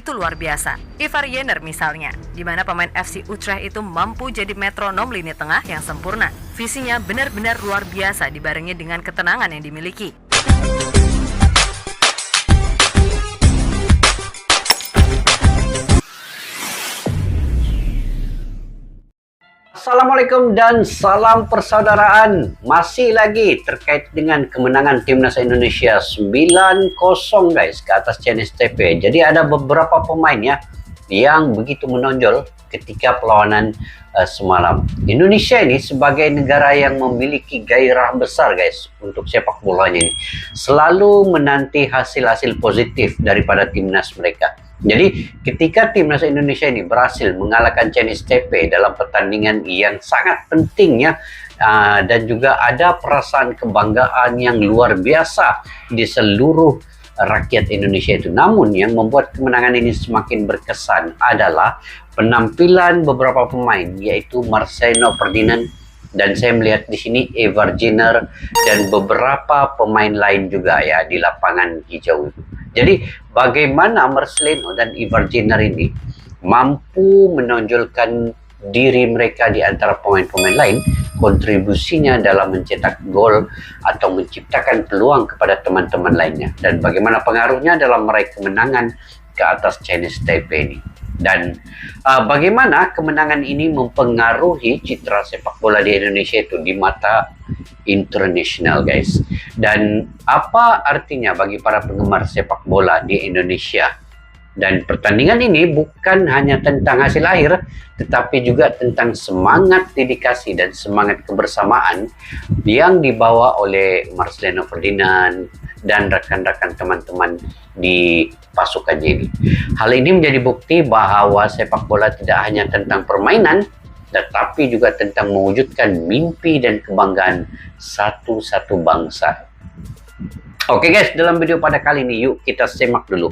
begitu luar biasa. Ivar Jenner misalnya, di mana pemain FC Utrecht itu mampu jadi metronom lini tengah yang sempurna. Visinya benar-benar luar biasa dibarengi dengan ketenangan yang dimiliki. Assalamualaikum dan salam persaudaraan. Masih lagi terkait dengan kemenangan Timnas Indonesia 9-0 guys ke atas Chinese Taipei. Jadi ada beberapa pemain ya yang begitu menonjol ketika perlawanan semalam. Indonesia ini sebagai negara yang memiliki gairah besar guys untuk sepak bolanya ini, selalu menanti hasil-hasil positif daripada timnas mereka. Jadi ketika timnas Indonesia ini berhasil mengalahkan Chinese Taipei dalam pertandingan yang sangat penting ya, dan juga ada perasaan kebanggaan yang luar biasa di seluruh rakyat Indonesia itu. Namun yang membuat kemenangan ini semakin berkesan adalah penampilan beberapa pemain, yaitu Marcelino Ferdinand, dan saya melihat di sini Ivar Jenner dan beberapa pemain lain juga ya di lapangan hijau itu. Jadi bagaimana Marcelino dan Ivar Jenner ini mampu menonjolkan diri mereka di antara pemain-pemain lain, kontribusinya dalam mencetak gol atau menciptakan peluang kepada teman-teman lainnya, dan bagaimana pengaruhnya dalam meraih kemenangan ke atas Chinese Taipei ini. Dan bagaimana kemenangan ini mempengaruhi citra sepak bola di Indonesia itu di mata internasional guys. Dan apa artinya bagi para penggemar sepak bola di Indonesia. Dan pertandingan ini bukan hanya tentang hasil akhir, tetapi juga tentang semangat dedikasi dan semangat kebersamaan yang dibawa oleh Marcelino Ferdinand dan rekan-rekan teman-teman di pasukan ini. Hal ini menjadi bukti bahwa sepak bola tidak hanya tentang permainan, tetapi juga tentang mewujudkan mimpi dan kebanggaan satu-satu bangsa. Oke guys, dalam video pada kali ini yuk kita simak dulu.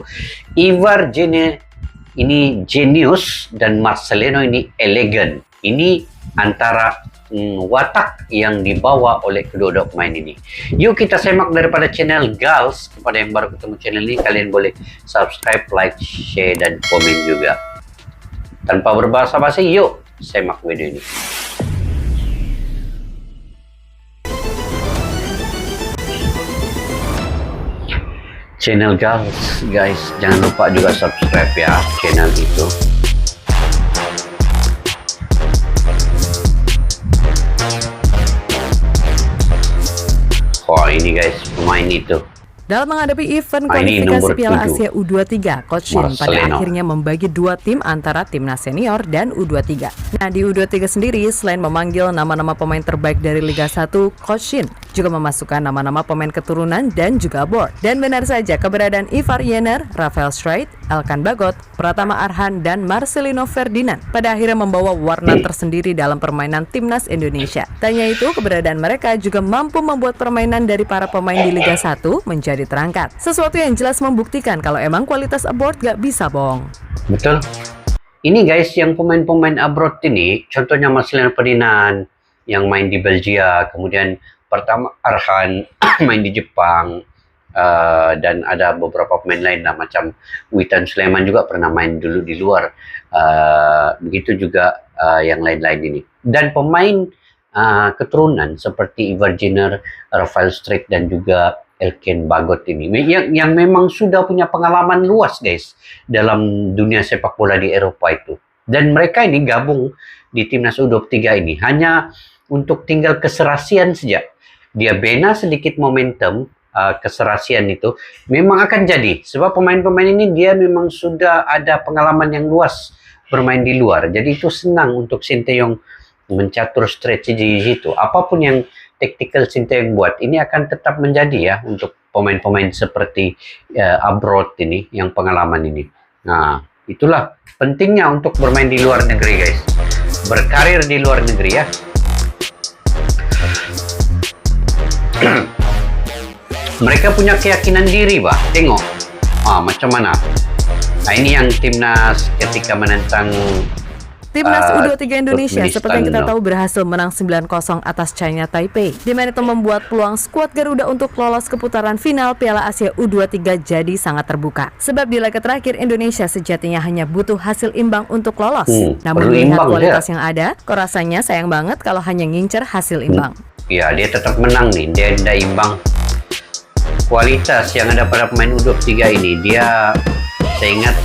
Ivar Jenner ini jenius dan Marcelino ini elegan. Ini antara watak yang dibawa oleh kedua-dua pemain ini. Yuk kita simak daripada channel Gals. Kepada yang baru ketemu channel ini, kalian boleh subscribe, like, share, dan komen juga. Tanpa berbahasa-basi, yuk simak video ini. Channel Gals guys, jangan lupa juga subscribe ya channel itu. Wah ini guys, pemain itu. Dalam menghadapi event kualifikasi Piala Asia U23, Coach Shin pada akhirnya membagi dua tim antara timnas senior dan U23. Nah, di U23 sendiri, selain memanggil nama-nama pemain terbaik dari Liga 1, Coach Shin juga memasukkan nama-nama pemain keturunan dan juga board. Dan benar saja, keberadaan Ivar Jenner, Rafael Streit, Elkan Bagot, Pratama Arhan, dan Marcelino Ferdinand pada akhirnya membawa warna tersendiri dalam permainan timnas Indonesia. Tanya itu, keberadaan mereka juga mampu membuat permainan dari para pemain di Liga 1 menjadi terangkat. Sesuatu yang jelas membuktikan kalau emang kualitas abroad gak bisa bohong. Betul. Ini guys, yang pemain-pemain abroad ini, contohnya Marcelino Ferdinand yang main di Belgia, kemudian Pratama Arhan main di Jepang, dan ada beberapa pemain lain lah, macam Witan Sulaiman juga pernah main dulu di luar. Begitu juga yang lain-lain ini. Dan pemain keturunan seperti Ivar Jenner, Rafael Streit, dan juga Elkan Bagot ini yang memang sudah punya pengalaman luas guys dalam dunia sepak bola di Eropa itu. Dan mereka ini gabung di timnas U23 ini hanya untuk tinggal keserasian saja. Dia bina sedikit momentum, keserasian itu memang akan jadi. Sebab pemain-pemain ini dia memang sudah ada pengalaman yang luas bermain di luar. Jadi itu senang untuk Sinteyong mencatur strategi itu. Apapun yang tactical Sinteyong buat, ini akan tetap menjadi ya untuk pemain-pemain seperti abroad ini, yang pengalaman ini. Nah, itulah pentingnya untuk bermain di luar negeri guys. Berkarir di luar negeri ya. Mereka punya keyakinan diri, bah. Tengok. Macam mana? Nah, ini yang timnas ketika menentang Timnas U23 Indonesia seperti yang kita Turkmenistan, tahu berhasil menang 9-0 atas China Taipei, di mana itu membuat peluang skuad Garuda untuk lolos ke putaran final Piala Asia U23 jadi sangat terbuka. Sebab di laga terakhir Indonesia sejatinya hanya butuh hasil imbang untuk lolos. Namun perlu melihat imbang, kualitas yang ada, kok rasanya sayang banget kalau hanya ngincer hasil imbang. Ya, dia tetap menang nih, dia tidak imbang. Kualitas yang ada pada pemain U23 ini, dia saya ingat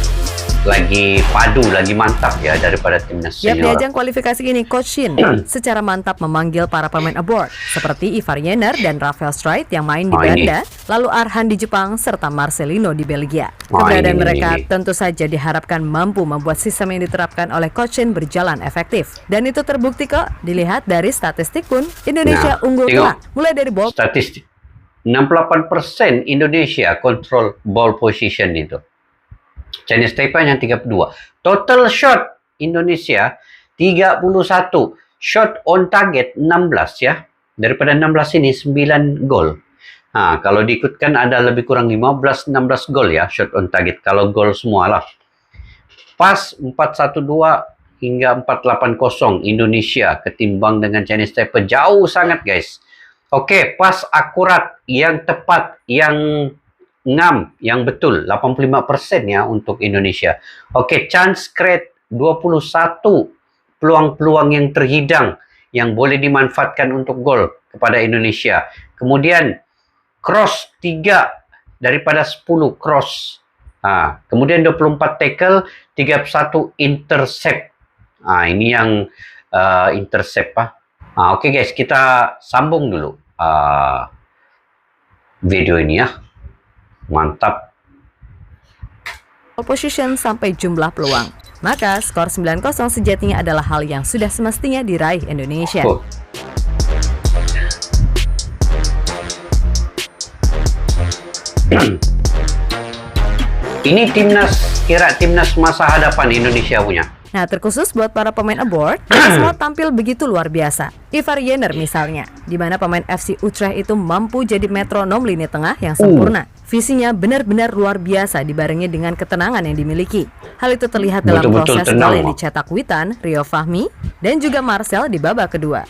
lagi padu, lagi mantap ya daripada timnas Di senior. ajang kualifikasi ini, Coach Shin secara mantap memanggil para pemain aboard seperti Ivar Jenner dan Rafael Streit yang main di Belanda, lalu Arhan di Jepang serta Marcelino di Belgia. Keberadaan mereka tentu saja diharapkan mampu membuat sistem yang diterapkan oleh Coach Shin berjalan efektif. Dan itu terbukti kok, dilihat dari statistik pun Indonesia unggul telak, mulai dari ball statistik 68% Indonesia kontrol ball position itu. Chinese Taipei yang 32. Total shot Indonesia 31. Shot on target 16 ya. Daripada 16 ini 9 gol. Nah, kalau diikutkan ada lebih kurang 15-16 gol ya shot on target. Kalau gol semua lah. Pas 4-1-2 hingga 4-8-0 Indonesia ketimbang dengan Chinese Taipei. Jauh sangat guys. Oke, pas akurat, yang tepat, yang ngam, yang betul 85% ya untuk Indonesia. Oke, chance create 21, peluang-peluang yang terhidang yang boleh dimanfaatkan untuk gol kepada Indonesia. Kemudian cross 3 daripada 10 cross. Kemudian 24 tackle, 31 intercept. Ini yang intercept Oke guys, kita sambung dulu video ini ya. Mantap. position sampai jumlah peluang. Maka skor 9-0 sejatinya adalah hal yang sudah semestinya diraih Indonesia. Ini timnas masa hadapan Indonesia punya. Nah, terkhusus buat para pemain aboard, mereka semua tampil begitu luar biasa. Ivar Jenner misalnya, di mana pemain FC Utrecht itu mampu jadi metronom lini tengah yang sempurna. Visinya benar-benar luar biasa dibarengi dengan ketenangan yang dimiliki. Hal itu terlihat dalam proses gol yang dicetak Witan, Rio Fahmi, dan juga Marcel di babak kedua.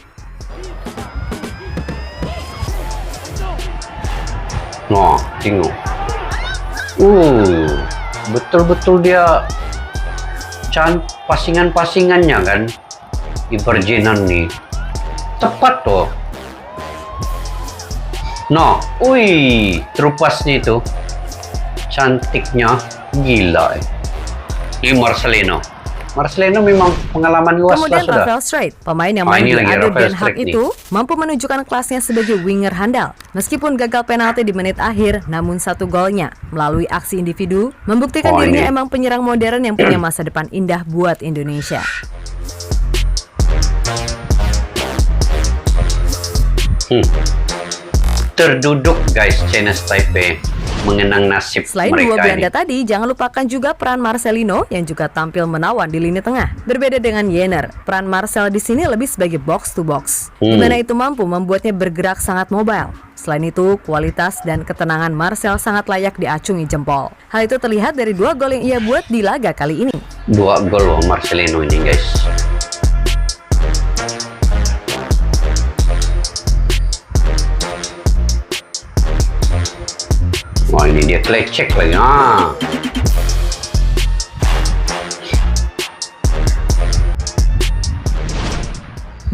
Nah, tengok. Betul-betul dia pasingan-pasingannya kan Ivar Jenner nih tepat tuh. Nah, terupasnya itu cantiknya gila. Ini Marcelino memang pengalaman luas. Kemudian Rafael Streit, pemain yang main di ADO Den Haag itu mampu menunjukkan kelasnya sebagai winger handal. Meskipun gagal penalti di menit akhir, namun satu golnya melalui aksi individu membuktikan dirinya emang penyerang modern yang punya masa depan indah buat Indonesia. Terduduk guys Chinese Taipei mengenang nasib selain mereka dua Belanda ini. tadi, jangan lupakan juga peran Marcelino yang juga tampil menawan di lini tengah. Berbeda dengan Jenner, peran Marcel di sini lebih sebagai box to box, di mana itu mampu membuatnya bergerak sangat mobile. Selain itu, kualitas dan ketenangan Marcel sangat layak diacungi jempol. Hal itu terlihat dari 2 gol yang ia buat di laga kali ini. 2 gol loh Marcelino ini guys. Wah, ini dia klecek lagi.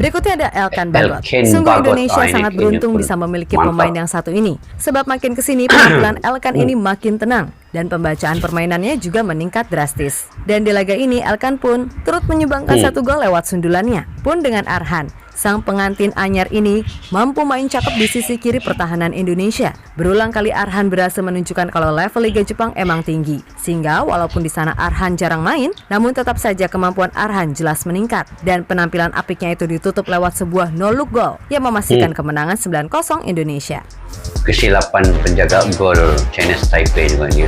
Berikutnya ada Elkan Bagot. Sungguh Indonesia sangat beruntung bisa memiliki pemain yang satu ini. Sebab makin kesini penampilan Elkan ini makin tenang dan pembacaan permainannya juga meningkat drastis. Dan di laga ini Elkan pun turut menyumbangkan 1 gol lewat sundulannya. Pun dengan Arhan, sang pengantin anyar ini mampu main cakep di sisi kiri pertahanan Indonesia. Berulang kali Arhan berhasil menunjukkan kalau level Liga Jepang emang tinggi. Sehingga walaupun di sana Arhan jarang main, namun tetap saja kemampuan Arhan jelas meningkat. Dan penampilan apiknya itu ditutup lewat sebuah no-look goal yang memastikan kemenangan 9-0 Indonesia. Kesilapan penjaga gol Chinese Taipei juga ini.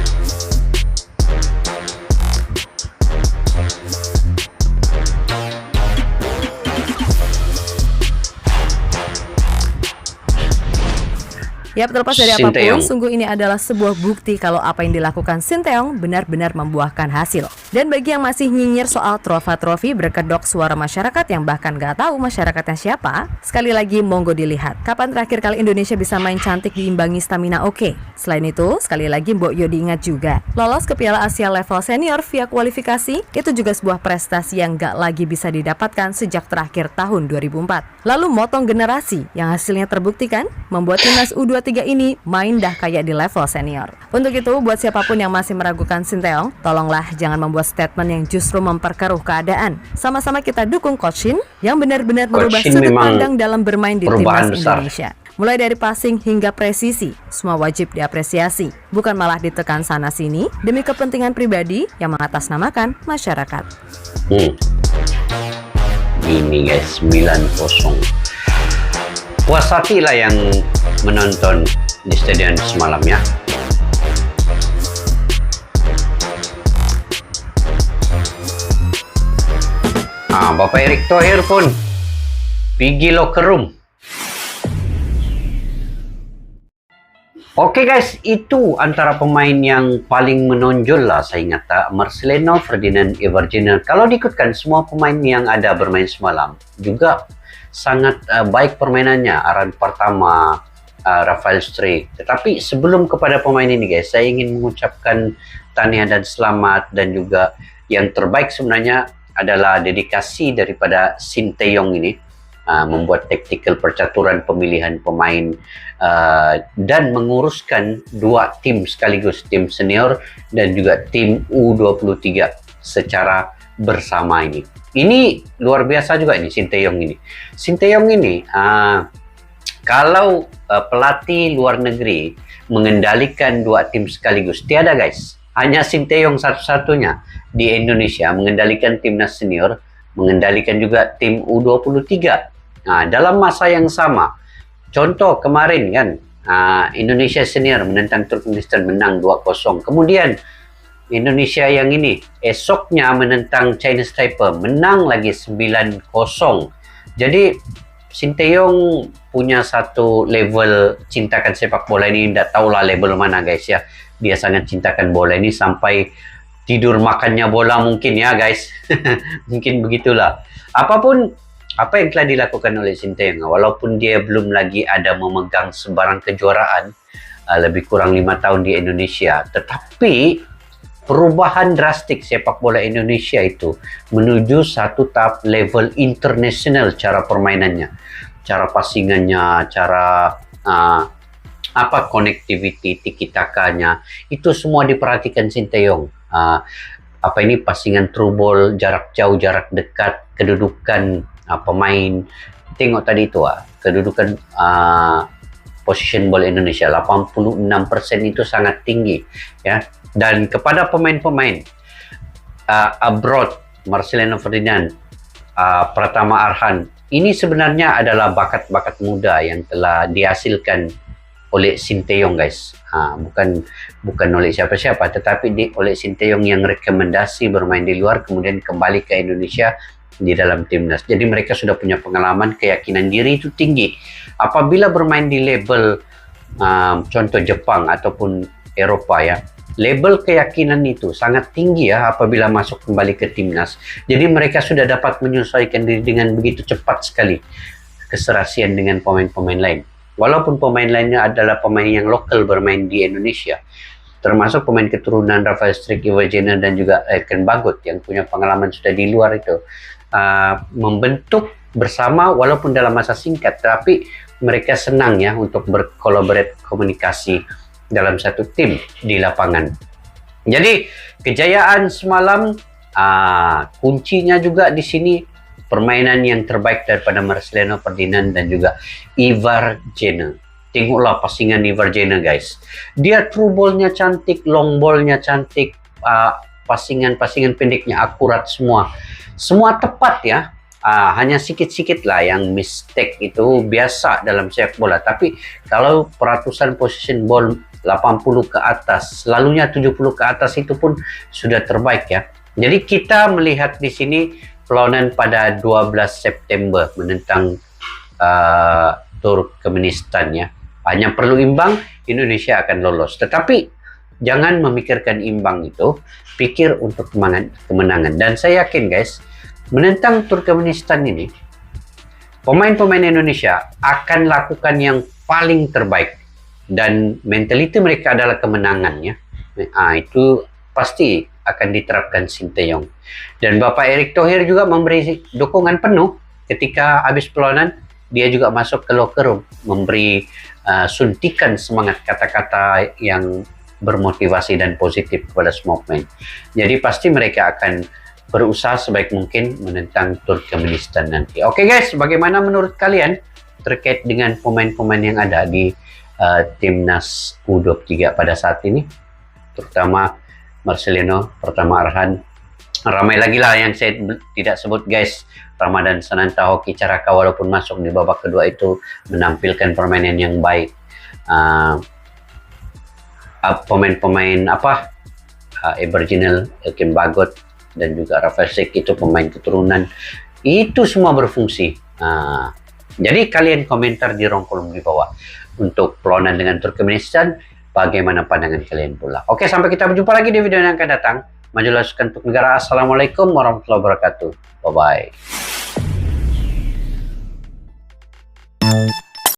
Ya, terlepas dari Sinteyong. apapun, sungguh ini adalah sebuah bukti kalau apa yang dilakukan Sinteyong benar-benar membuahkan hasil. Dan bagi yang masih nyinyir soal trofi berkedok suara masyarakat yang bahkan gak tahu masyarakatnya siapa, sekali lagi monggo dilihat. Kapan terakhir kali Indonesia bisa main cantik diimbangi stamina oke? Selain itu, sekali lagi Mbok Yo diingat juga, lolos ke Piala Asia level senior via kualifikasi, itu juga sebuah prestasi yang gak lagi bisa didapatkan sejak terakhir tahun 2004. Lalu motong generasi yang hasilnya terbuktikan, membuat timnas U23 ini main dah kayak di level senior. Untuk itu, buat siapapun yang masih meragukan Sinteyong, tolonglah jangan membuat statement yang justru memperkeruh keadaan. Sama-sama kita dukung Coach Shin yang benar-benar merubah sudut pandang dalam bermain di timnas Indonesia. Mulai dari passing hingga presisi, semua wajib diapresiasi, bukan malah ditekan sana-sini demi kepentingan pribadi yang mengatasnamakan masyarakat. Ini guys, 9-0. Puas hati lah yang menonton di stadion semalam ya. Bapak Erick Thohir pun pergi locker room. Oke guys, itu antara pemain yang paling menonjol lah saya ingat. Marcelino, Ferdinand, Ivar Jenner. Kalau diikutkan semua pemain yang ada bermain semalam juga sangat baik permainannya. Aran pertama, Rafael Struijk. Tetapi sebelum kepada pemain ini guys, saya ingin mengucapkan tahniah dan selamat, dan juga yang terbaik sebenarnya adalah dedikasi daripada Sinteyong ini, membuat tactical percaturan pemilihan pemain dan menguruskan dua tim sekaligus, tim senior dan juga tim U23 secara bersama ini. Ini luar biasa juga ini Sinteyong ini. Sinteyong ini kalau pelatih luar negeri mengendalikan dua tim sekaligus, tiada guys. Hanya Sinteyong satu-satunya di Indonesia mengendalikan timnas senior, mengendalikan juga tim U23. Nah, dalam masa yang sama, contoh kemarin kan, Indonesia senior menentang Turkmenistan menang 2-0. Kemudian Indonesia yang ini esoknya menentang Chinese Taipei menang lagi 9-0. Jadi Sinteyong punya satu level cintakan sepak bola ini, tidak tahulah level mana guys ya. Dia sangat cintakan bola ini sampai tidur makannya bola mungkin ya guys. Mungkin begitulah. Apapun apa yang telah dilakukan oleh Sinteyong, walaupun dia belum lagi ada memegang sebarang kejuaraan, lebih kurang 5 tahun di Indonesia, tetapi perubahan drastik sepak bola Indonesia itu menuju satu tahap level internasional, cara permainannya, cara passingannya, cara connectivity, tiki-takanya, itu semua diperhatikan Sinteyong. Passingan through ball, jarak jauh, jarak dekat, kedudukan pemain. Tengok tadi itu kedudukan position ball Indonesia 86% itu sangat tinggi ya. Dan kepada pemain-pemain abroad, Marcelino Ferdinand, Pratama Arhan, ini sebenarnya adalah bakat-bakat muda yang telah dihasilkan oleh Sinteyong guys. Bukan oleh siapa-siapa, tetapi oleh Sinteyong yang rekomendasi bermain di luar kemudian kembali ke Indonesia di dalam timnas. Jadi mereka sudah punya pengalaman, keyakinan diri itu tinggi. Apabila bermain di level contoh Jepang ataupun Eropa ya, level keyakinan itu sangat tinggi ya apabila masuk kembali ke timnas. Jadi mereka sudah dapat menyesuaikan diri dengan begitu cepat sekali, keserasian dengan pemain-pemain lain. Walaupun pemain lainnya adalah pemain yang lokal bermain di Indonesia, termasuk pemain keturunan Rafael Struijk, Ivar Jenner, dan juga Ken Bagot yang punya pengalaman sudah di luar itu, membentuk bersama walaupun dalam masa singkat, tapi mereka senang ya untuk berkolaborasi, komunikasi dalam satu tim di lapangan. Jadi kejayaan semalam kuncinya juga di sini permainan yang terbaik daripada Marcelino Ferdinand dan juga Ivar Jenner. Tengoklah passingan Ivar Jenner guys. Dia through ball-nya cantik, long ball-nya cantik, passingan pendeknya akurat semua. Semua tepat ya. Hanya sikit-sikit lah yang mistake, itu biasa dalam sepak bola. Tapi kalau peratusan position ball 80 ke atas, selalunya 70 ke atas itu pun sudah terbaik ya. Jadi kita melihat di sini perlawanan pada 12 September menentang Turkmenistan ya. hanya perlu imbang, Indonesia akan lolos. Tetapi jangan memikirkan imbang itu, pikir untuk kemenangan. Dan saya yakin guys, menentang Turkmenistan ini, pemain-pemain Indonesia akan lakukan yang paling terbaik. Dan mentaliti mereka adalah kemenangannya. Itu pasti akan diterapkan Sinteyong. Dan Bapak Erick Thohir juga memberi dukungan penuh ketika habis perlawanan. Dia juga masuk ke locker room, memberi suntikan semangat kata-kata yang bermotivasi dan positif kepada semua pemain. Jadi pasti mereka akan berusaha sebaik mungkin menentang Turkmenistan nanti. Oke guys, bagaimana menurut kalian terkait dengan pemain-pemain yang ada di timnas U23 pada saat ini? Terutama Marcelino, pertama Arhan, ramai lagi lah yang saya tidak sebut guys. Ramadan Sananta, Hoki Caraka walaupun masuk di babak kedua itu menampilkan permainan yang baik. Pemain-pemain Eberginel, Elkin Bagot dan juga Rafael Sek itu pemain keturunan, itu semua berfungsi. Jadi kalian komentar di kolom kolom di bawah untuk perlawanan dengan Turkmenistan, bagaimana pandangan kalian pula. Oke, sampai kita berjumpa lagi di video yang akan datang. Majulah sukan untuk negara. Assalamualaikum warahmatullahi wabarakatuh. Bye bye.